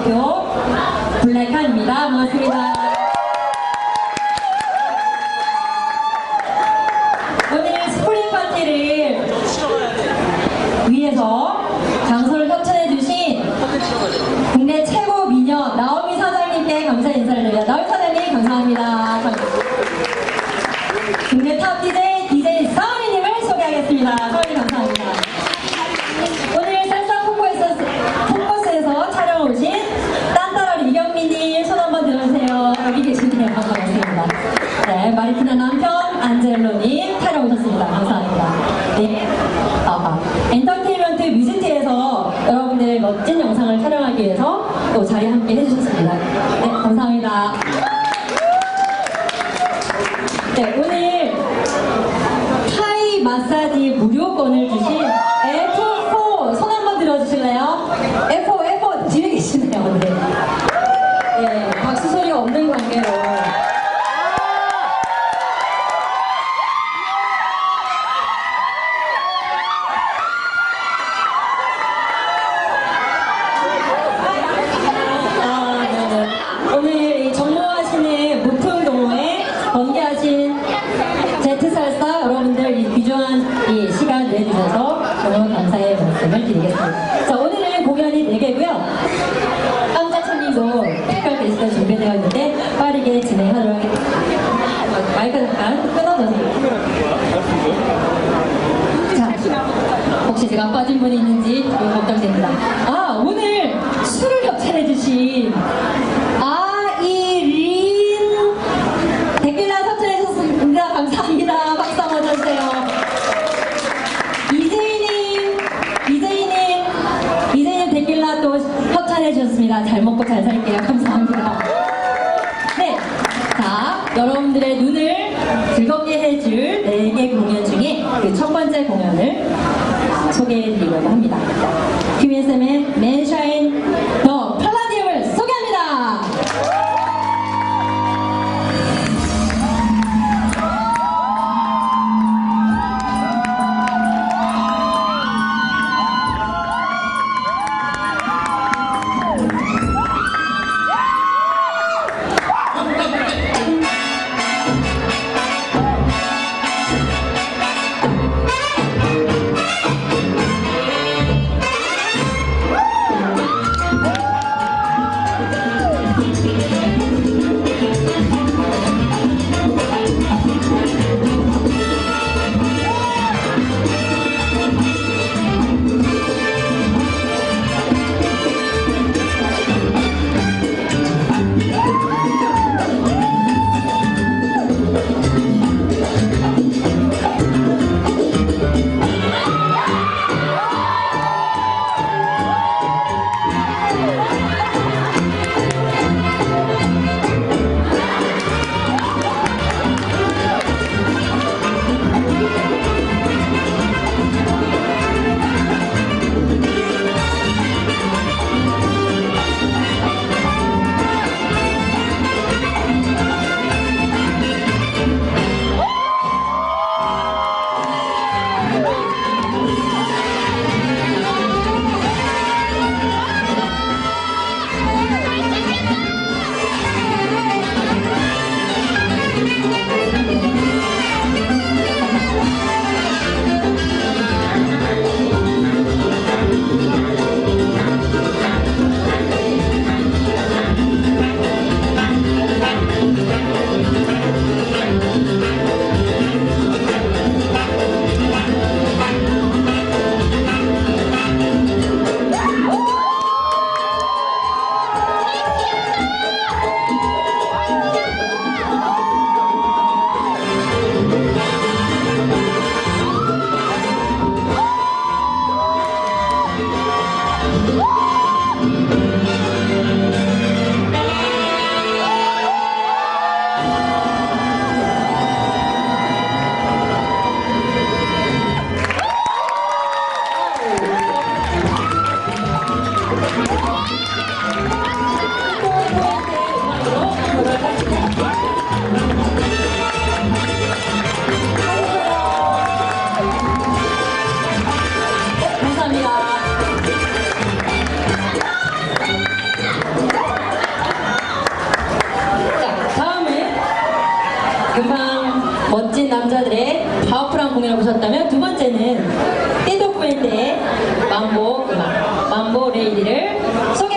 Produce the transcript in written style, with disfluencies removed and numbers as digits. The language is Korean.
대표 블랙한입니다. 반갑습니다. 오늘 스프링 파티를 위해서 장소를 협찬해주신 국내 최고 미녀 나오미 사장님께 감사 인사를 드립니다. 나오미 사장님 감사합니다. 국내 탑 DJ 서은이님을 소개하겠습니다. 서은이 감사합니다. 오늘 살사 콩버스에서 촬영 오신 딴따라 이경민님 손 한번 들어주세요. 여기 계시네요. 반갑습니다. 네, 마리티나 남편 안젤로님 촬영 오셨습니다. 감사합니다. 네, 엔터테인먼트 뮤지티에서 여러분들의 멋진 영상을 촬영하기 위해서 또 자리 함께 해주셨습니다. 네, 감사합니다. 네, 오늘 타이 마사지 무료권을 주신 F4 손 한번 들어주실래요? F4 뒤에 계시네요. 네. 네, 박수 소리가 없는 관계로. 오늘 이 정모하시는 무풍동호회 번개하신 제트살사 여러분들 이 귀중한 이 시간 내주셔서 너무 감사의 말씀을 드리겠습니다. 자, 오늘은 공연이 4개고요. 깜짝손님도 특별 게스트 준비되어 있는데 빠르게 진행하도록 하겠습니다. 마이크 잠깐 끊어주세요. 자, 혹시 제가 빠진 분이 있는지 좀 걱정됩니다. 오늘 술을 협찬해주신 아이린 데킬라 협찬해주셨습니다. 감사합니다. 박수 한번 쳐주세요. 이재희님 데킬라 또 협찬해주셨습니다. 잘 먹고 잘 살게요. 감사합니다. 네, 자, 여러분들의 눈을 즐겁게 해줄 4개 공연 중에 그 첫 번째 공연을 소개해드리려고 합니다. QSM의 맨샤인 더 팔라디움을 소개합니다. 공연을 보셨다면 두 번째는 띠도 푸엔테의 mambo 음악, mambo 레이디를 소개